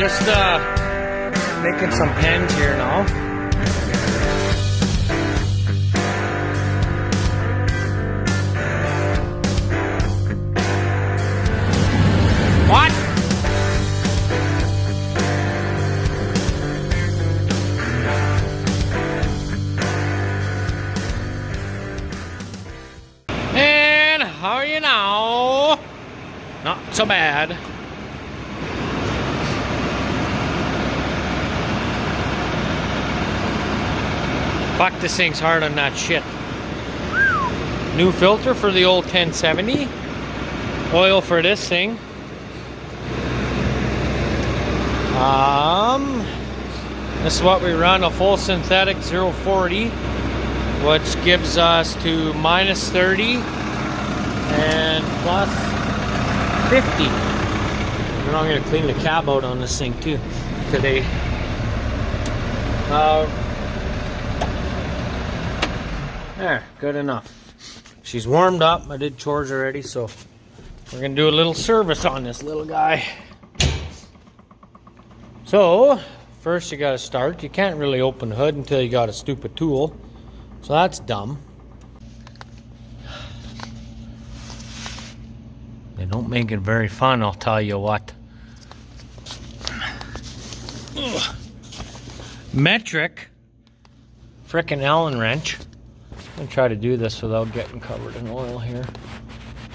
just making some pens here now. What? And how are you now? Not so bad. Fuck, this thing's hard on that shit. New filter for the old 1070. Oil for this thing. This is what we run, a full synthetic 040, which gives us to minus 30 and plus 50. And I'm going to clean the cab out on this thing too today. There, good enough. She's warmed up. I did chores already, so we're going to do a little service on this little guy. So, first you got to start. You can't really open the hood until you got a stupid tool. So that's dumb. They don't make it very fun, I'll tell you what. Ugh. Metric frickin' Allen wrench. I'm gonna try to do this without getting covered in oil here.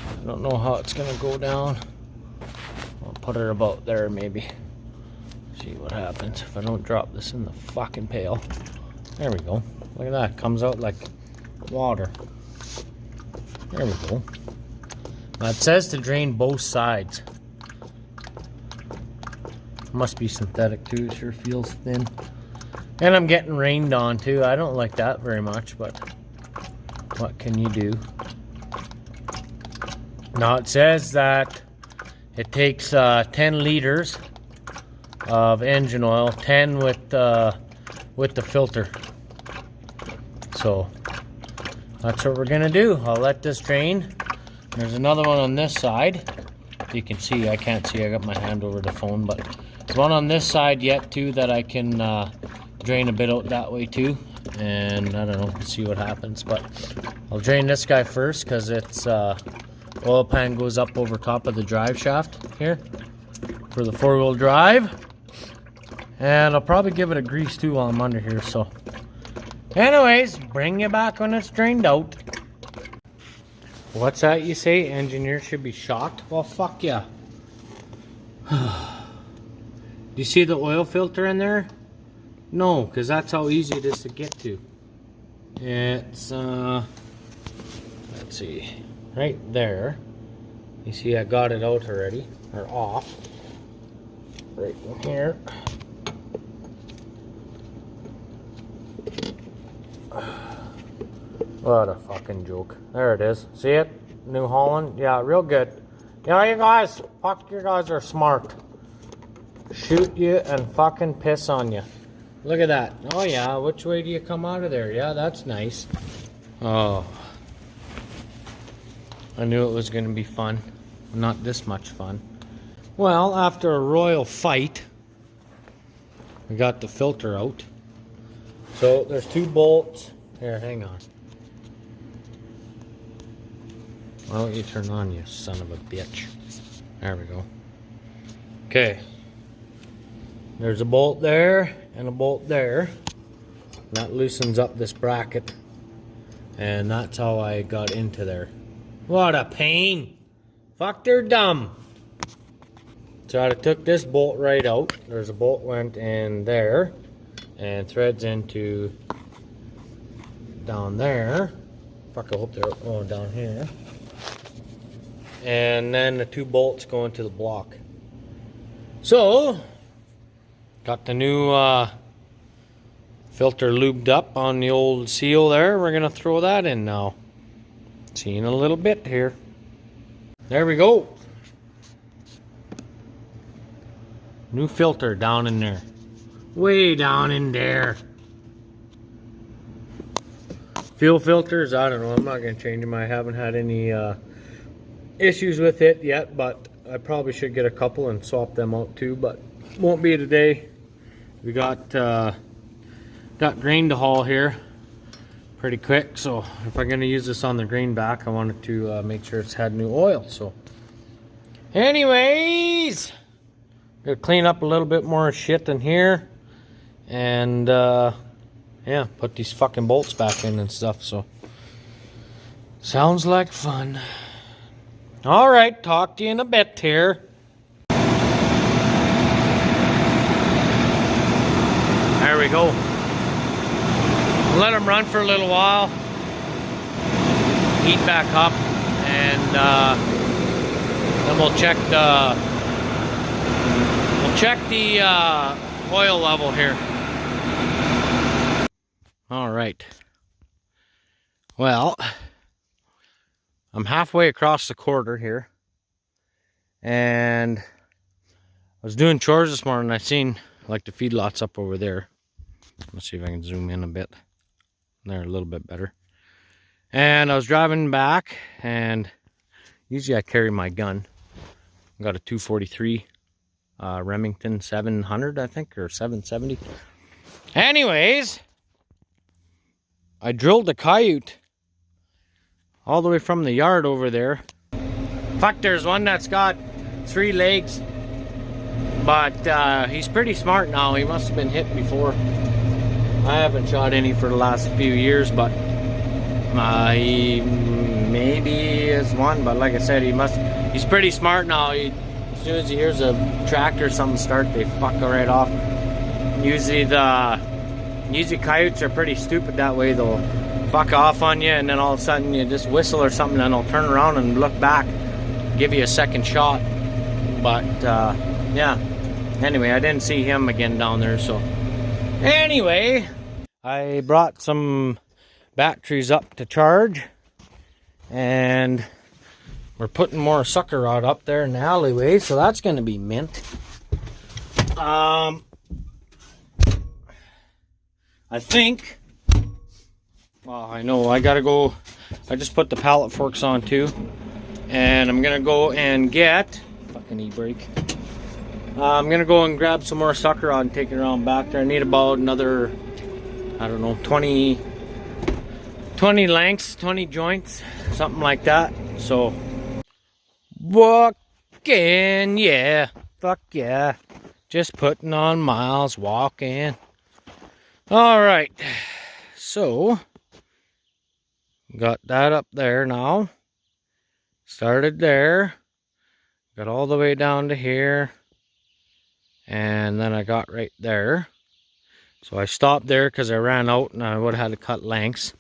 I don't know how it's gonna go down. I'll put it about there maybe. See what happens if I don't drop this in the fucking pail. There we go. Look at that. Comes out like water. There we go. Now it says to drain both sides. Must be synthetic too. It sure feels thin. And I'm getting rained on too. I don't like that very much, but what can you do? Now it says that it takes 10 liters of engine oil, 10 with the filter. So that's what we're gonna do. I'll let this drain. There's another one on this side. You can see, I can't see, I got my hand over the phone, but there's one on this side yet too that I can drain a bit out that way too. And I don't know, see what happens, but I'll drain this guy first because it's oil pan goes up over top of the drive shaft here for the four-wheel drive. And I'll probably give it a grease too while I'm under here. So anyways, bring you back when it's drained out. What's that you say? Engineer should be shocked? Well, fuck yeah. Do you see the oil filter in there? No, because that's how easy it is to get to. It's, let's see, right there. You see I got it out already, or off. Right in here. What a fucking joke. There it is. See it? Newholland? Yeah, real good. Yeah, you guys, fuck, you guys are smart. Shoot you and fucking piss on you. Look at that. Oh yeah, which way do you come out of there? Yeah, that's nice. Oh. I knew it was going to be fun. Not this much fun. Well, after a royal fight, we got the filter out. So there's two bolts. Here, hang on. Why don't you turn on, you son of a bitch? There we go. Okay. There's a bolt there and a bolt there. That loosens up this bracket. And that's how I got into there. What a pain. Fuck, they're dumb. So I took this bolt right out. There's a bolt went in there. And threads into down there. Fuck, I hope they're going down here. And then the two bolts go into the block. So, got the new filter lubed up on the old seal there. We're gonna throw that in now. See you in a little bit here. There we go. New filter down in there. Way down in there. Fuel filters, I don't know. I'm not gonna change them. I haven't had any issues with it yet, but I probably should get a couple and swap them out too, but won't be today. We got grain to haul here pretty quick, so if I'm gonna use this on the greenback, I wanted to make sure it's had new oil. So anyways, gonna clean up a little bit more shit in here, and yeah, put these fucking bolts back in and stuff. So sounds like fun. All right, talk to you in a bit here. There we go. Let them run for a little while, heat back up, and then we'll check the oil level here. All right. Well, I'm halfway across the quarter here, and I was doing chores this morning. I seen like the feedlots up over there. Let's see if I can zoom in a bit. There, a little bit better. And I was driving back, and usually I carry my gun. I got a 243 Remington 700, I think, or 770. Anyways, I drilled a coyote all the way from the yard over there. Fuck, there's one that's got 3 legs, but he's pretty smart now. He must have been hit before. I haven't shot any for the last few years, but he maybe is one. But like I said, he's pretty smart now. As soon as he hears a tractor or something start, they fuck right off. Usually coyotes are pretty stupid that way. They'll fuck off on you, and then all of a sudden you just whistle or something, and they'll turn around and look back, give you a second shot. But yeah, anyway, I didn't see him again down there. So anyway, I brought some batteries up to charge, and we're putting more sucker rod up there in the alleyway, so that's going to be mint. I think, well, I know I gotta go. I just put the pallet forks on too, and I'm gonna go and get fucking e-brake. I'm gonna go and grab some more sucker rod and take it around back there. I need about another, I don't know, 20 lengths, 20 joints, something like that. So walking, yeah, fuck yeah, just putting on miles, walking. All right, so got that up there now. Started there, got all the way down to here, and then I got right there. So I stopped there because I ran out and I would have had to cut lengths.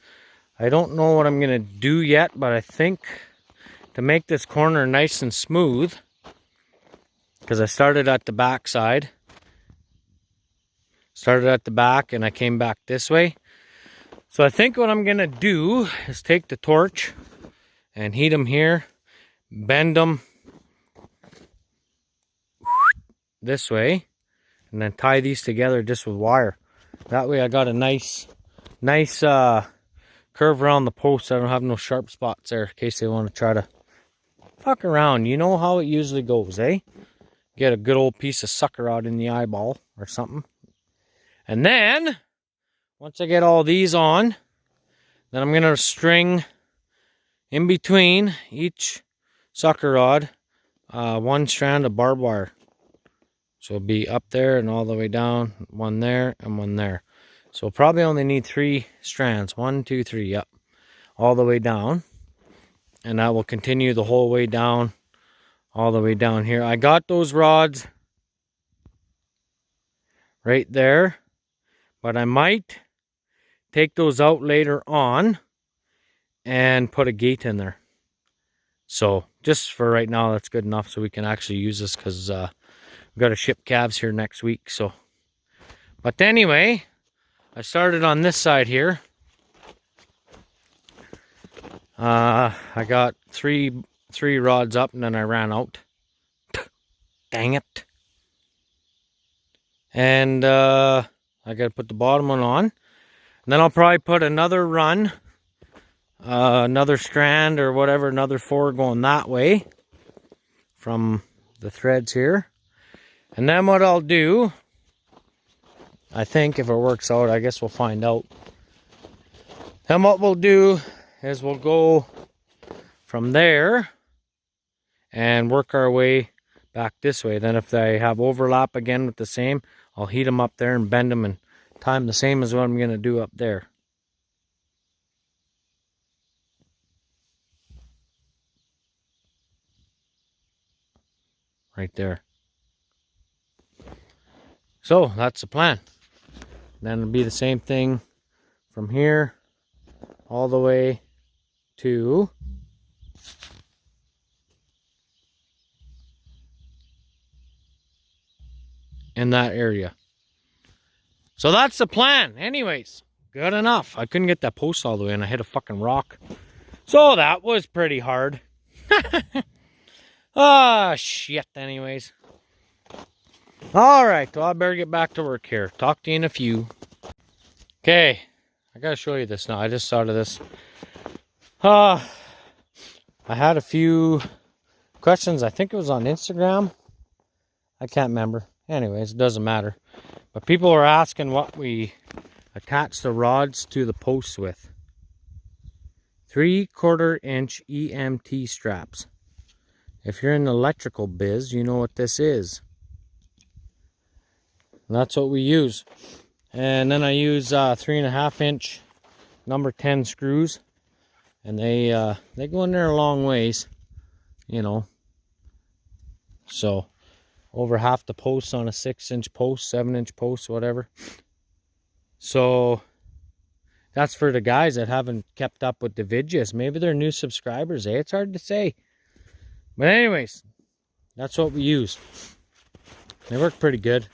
I don't know what I'm gonna do yet, but I think to make this corner nice and smooth, because I started at the back side. Started at the back and I came back this way. So I think what I'm gonna do is take the torch and heat them here, bend them this way, and then tie these together just with wire. That way I got a nice curve around the post. I don't have no sharp spots there in case they want to try to fuck around. You know how it usually goes, eh? Get a good old piece of sucker rod in the eyeball or something. And then, once I get all these on, then I'm going to string in between each sucker rod one strand of barbed wire. So it'll be up there and all the way down, one there and one there. So probably only need 3 strands, 1, 2, 3, yep, all the way down. And that will continue the whole way down, all the way down here. I got those rods right there. But I might take those out later on and put a gate in there. So just for right now, that's good enough so we can actually use this, because we've got to ship calves here next week. So, but anyway, I started on this side here. I got three rods up and then I ran out. Dang it. And I got to put the bottom one on. And then I'll probably put another run, another strand or whatever, another 4 going that way from the threads here. And then what I'll do, I think if it works out, I guess we'll find out. Then what we'll do is we'll go from there and work our way back this way. Then if they have overlap again with the same, I'll heat them up there and bend them and tie them the same as what I'm going to do up there. Right there. So that's the plan. Then it'll be the same thing from here all the way to in that area. So that's the plan. Anyways, good enough. I couldn't get that post all the way and I hit a fucking rock. So that was pretty hard. Ah, shit, anyways. Alright, well, I better get back to work here. Talk to you in a few. Okay, I gotta show you this now. I just thought of this. I had a few questions. I think it was on Instagram. I can't remember. Anyways, it doesn't matter. But people were asking what we attach the rods to the posts with. 3/4 inch EMT straps. If you're in the electrical biz, you know what this is. And that's what we use. And then I use 3.5 inch number 10 screws. And they go in there a long ways, you know. So over half the posts on a 6-inch post, 7-inch post, whatever. So that's for the guys that haven't kept up with the videos. Maybe they're new subscribers, eh? It's hard to say. But anyways, that's what we use. They work pretty good.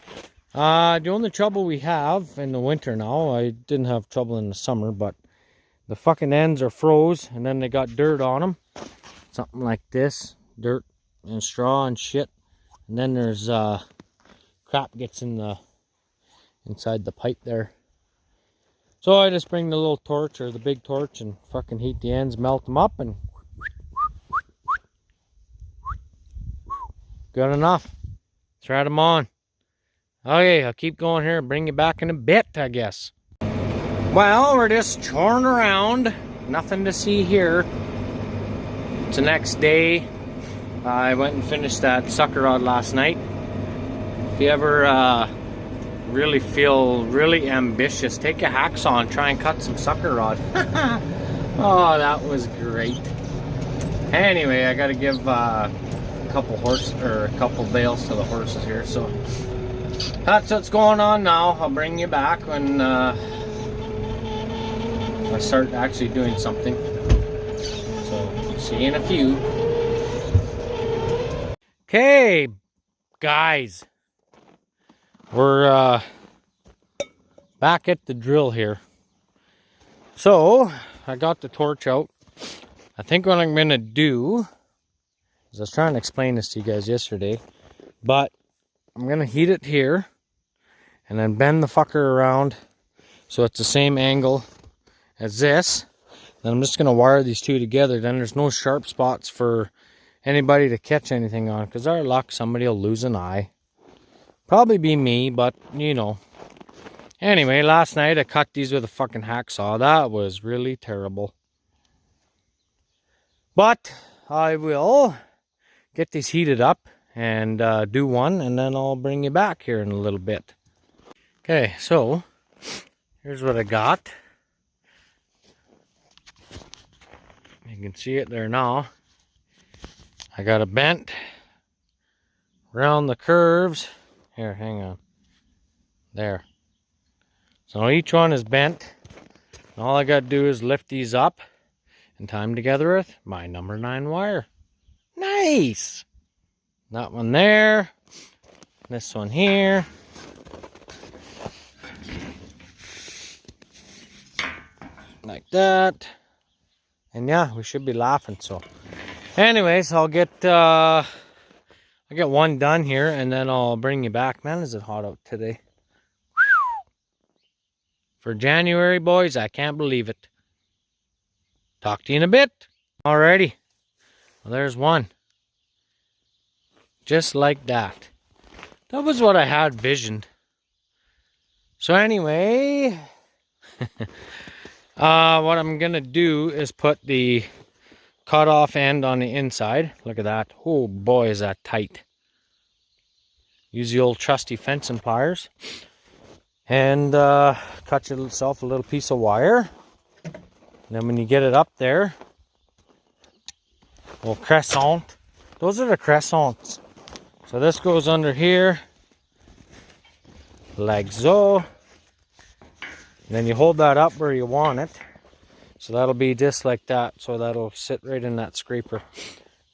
The only trouble we have in the winter now, I didn't have trouble in the summer, but the fucking ends are froze and then they got dirt on them. Something like this. Dirt and straw and shit. And then there's crap gets in the inside the pipe there. So I just bring the little torch or the big torch and fucking heat the ends, melt them up, and good enough. Thread them on. Okay, I'll keep going here and bring you back in a bit, I guess. Well, we're just choring around. Nothing to see here. It's the next day. I went and finished that sucker rod last night. If you ever really feel really ambitious, take a hacksaw and try and cut some sucker rod. Oh, that was great. Anyway, I gotta give a couple bales to the horses here, so that's what's going on now. I'll bring you back when I start actually doing something. So see you in a few. Okay, guys, we're back at the drill here. So I got the torch out. I think what I'm gonna do is, I was trying to explain this to you guys yesterday, but I'm gonna heat it here and then bend the fucker around so it's the same angle as this. Then I'm just gonna wire these two together. Then there's no sharp spots for anybody to catch anything on, because our luck, somebody will lose an eye. Probably be me, but you know. Anyway, last night I cut these with a fucking hacksaw. That was really terrible. But I will get these heated up and do one, and then I'll bring you back here in a little bit. Okay, so here's what I got. You can see it there now. I got a bent around the curves. Here, hang on. There. So each one is bent. And all I got to do is lift these up and tie them together with my number 9 wire. Nice! That one there. This one here. Like that. And yeah, we should be laughing, so. Anyways, I'll get one done here and then I'll bring you back. Man, is it hot out today. For January, boys, I can't believe it. Talk to you in a bit. Alrighty. Well, there's one. Just like that. That was what I had visioned. So anyway, what I'm gonna do is put the cut off end on the inside. Look at that. Oh boy, is that tight. Use the old trusty fencing pliers and cut yourself a little piece of wire. And then when you get it up there, little crescent. Those are the crescents. So this goes under here, like so. And then you hold that up where you want it. So that'll be just like that. So that'll sit right in that scraper.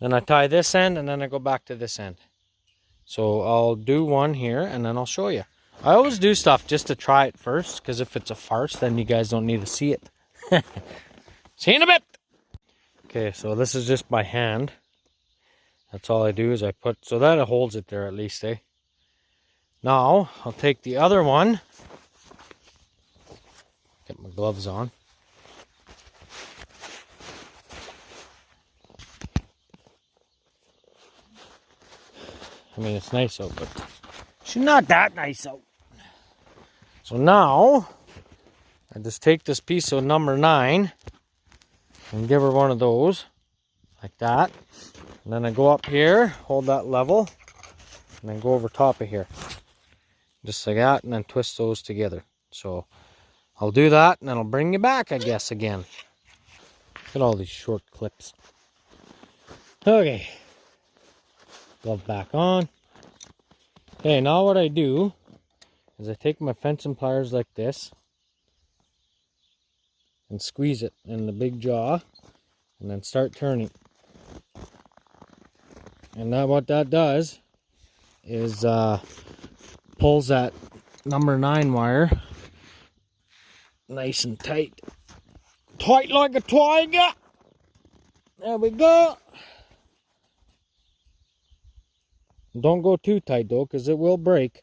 Then I tie this end and then I go back to this end. So I'll do one here and then I'll show you. I always do stuff just to try it first, because if it's a farce, then you guys don't need to see it. See you in a bit. Okay, so this is just by hand. That's all I do is I put, so that it holds it there at least, eh? Now, I'll take the other one. Get my gloves on. I mean, it's nice out, but she's not that nice out. So now, I just take this piece of number 9 and give her one of those, like that. And then I go up here, hold that level, and then go over top of here. Just like that, and then twist those together. So, I'll do that, and then I'll bring you back, I guess, again. Look at all these short clips. Okay. Glove back on. Okay, now what I do is I take my fencing pliers like this and squeeze it in the big jaw and then start turning. And now what that does is pulls that number 9 wire nice and tight. Tight like a tiger. There we go. Don't go too tight though, because it will break.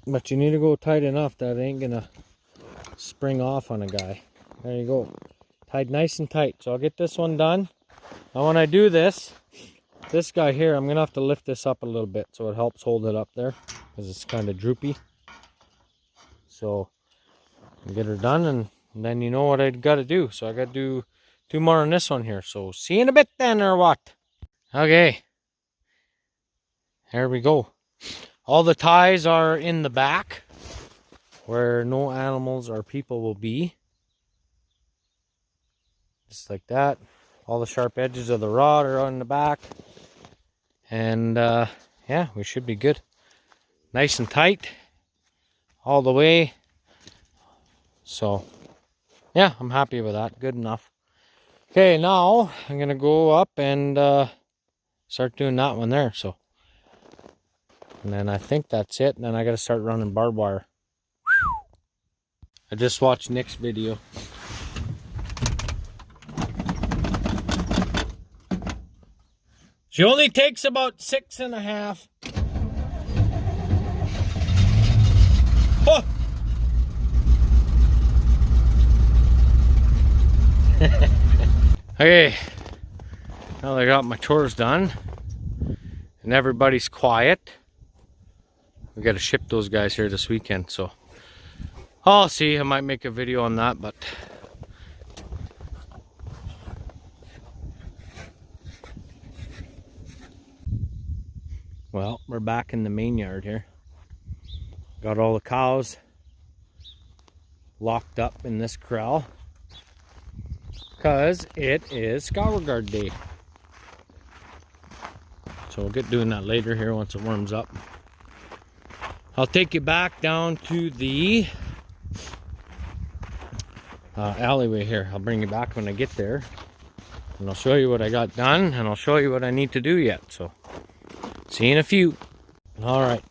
But you need to go tight enough that it ain't gonna spring off on a guy. There you go. Tied nice and tight. So I'll get this one done. Now when I do this, this guy here, I'm gonna have to lift this up a little bit so it helps hold it up there, because it's kind of droopy. So I'll get her done, and then you know what I gotta do. So I gotta do 2 more on this one here. So see you in a bit then, or what? Okay, there we go. All the ties are in the back where no animals or people will be. Just like that. All the sharp edges of the rod are on the back. And yeah, we should be good. Nice and tight all the way. So yeah, I'm happy with that. Good enough. Okay, now I'm going to go up and start doing that one there. So, and then I think that's it. And then I got to start running barbed wire. I just watched Nick's video. She only takes about 6.5. Oh! Okay. Now that I got my chores done and everybody's quiet, we got to ship those guys here this weekend, so I'll see. I might make a video on that, but well, we're back in the main yard here. Got all the cows locked up in this corral because it is Scour Guard Day. So we'll get doing that later here once it warms up. I'll take you back down to the alleyway here. I'll bring you back when I get there, and I'll show you what I got done, and I'll show you what I need to do yet. So see you in a few. All right,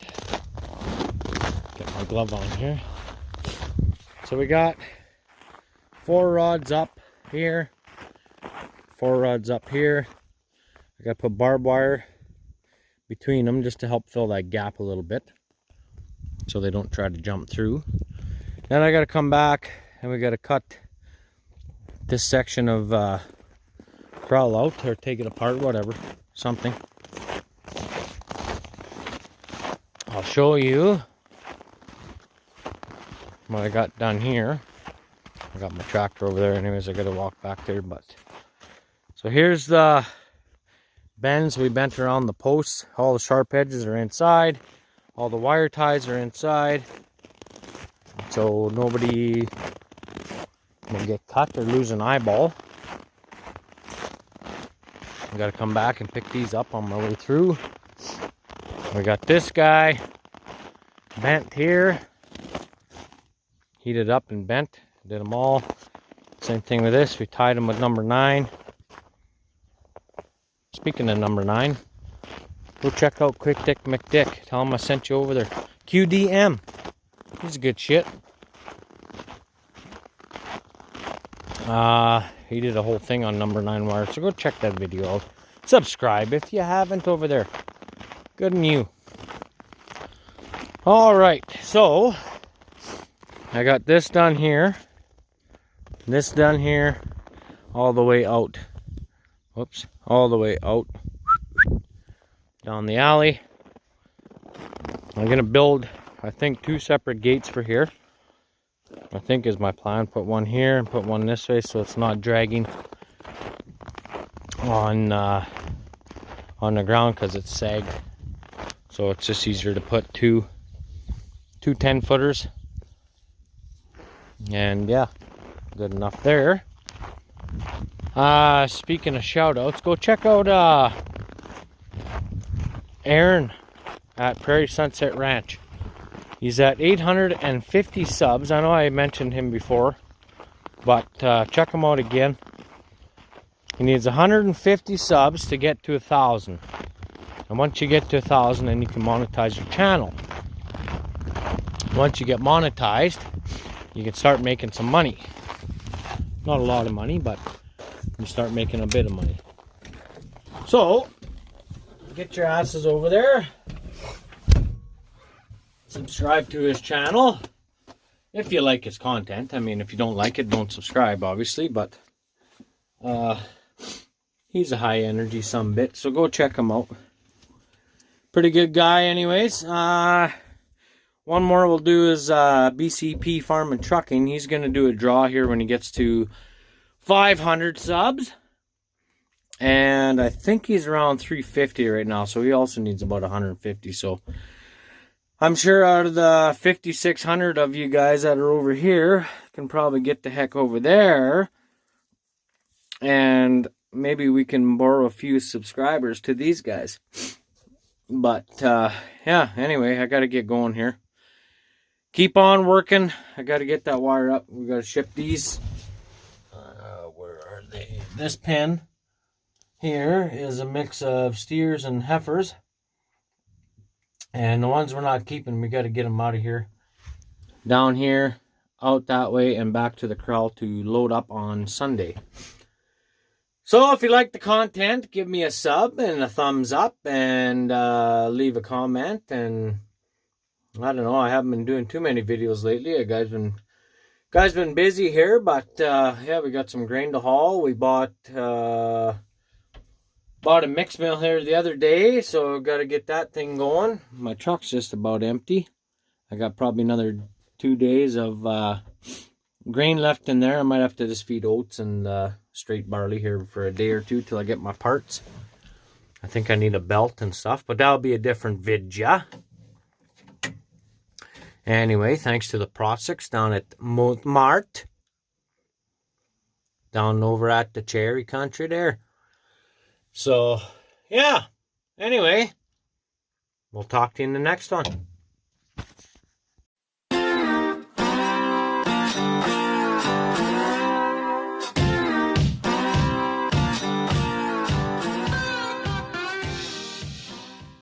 get my glove on here. So we got 4 rods up here, 4 rods up here. I got to put barbed wire between them just to help fill that gap a little bit so they don't try to jump through. Then I got to come back and we got to cut this section of corral out, or take it apart, whatever, something. I'll show you what I got done here. I got my tractor over there anyways, I gotta walk back there, but so here's the bends we bent around the posts. All the sharp edges are inside, all the wire ties are inside, so nobody will get cut or lose an eyeball. I gotta come back and pick these up on my way through. We got this guy bent here, heated up and bent, did them all. Same thing with this, we tied them with number 9. Speaking of number 9, go check out Quick Dick McDick. Tell him I sent you over there. QDM, he's good shit. He did a whole thing on number 9 wire, so go check that video out. Subscribe if you haven't over there. Good on you. Alright, so I got this done here, this done here, all the way out. Whoops, all the way out down the alley. I'm gonna build, I think, 2 separate gates for here. I think is my plan. Put one here and put one this way, so it's not dragging on the ground because it's sagged. So it's just easier to put two 10-footers. And yeah, good enough there. Speaking of shout outs, go check out Aaron at Prairie Sunset Ranch. He's at 850 subs. I know I mentioned him before, but check him out again. He needs 150 subs to get to 1,000. And once you get to 1,000, then you can monetize your channel. Once you get monetized, you can start making some money. Not a lot of money, but you start making a bit of money. So, get your asses over there. Subscribe to his channel if you like his content. I mean, if you don't like it, don't subscribe, obviously, but he's a high energy sumbit, so go check him out. Pretty good guy anyways. One more we'll do is BCP Farm and Trucking. He's going to do a draw here when he gets to 500 subs. And I think he's around 350 right now, so he also needs about 150. So I'm sure out of the 5,600 of you guys that are over here can probably get the heck over there. And maybe we can borrow a few subscribers to these guys. But, yeah, anyway, I got to get going here. Keep on working. I got to get that wire up. We got to ship these. Where are they? This pen here is a mix of steers and heifers. And the ones we're not keeping, we got to get them out of here. Down here, out that way, and back to the corral to load up on Sunday. So if you like the content, give me a sub and a thumbs up, and leave a comment. And I don't know, I haven't been doing too many videos lately. A guy's been busy here, but yeah, we got some grain to haul. We bought a mix mill here the other day, so got to get that thing going. My truck's just about empty. I got probably another 2 days of grain left in there. I might have to just feed oats and straight barley here for a day or two till I get my parts. I think I need a belt and stuff, but that'll be a different vidya. Anyway, thanks to the Prossics down at Mart, down over at the Cherry Country there. So, yeah. Anyway, we'll talk to you in the next one.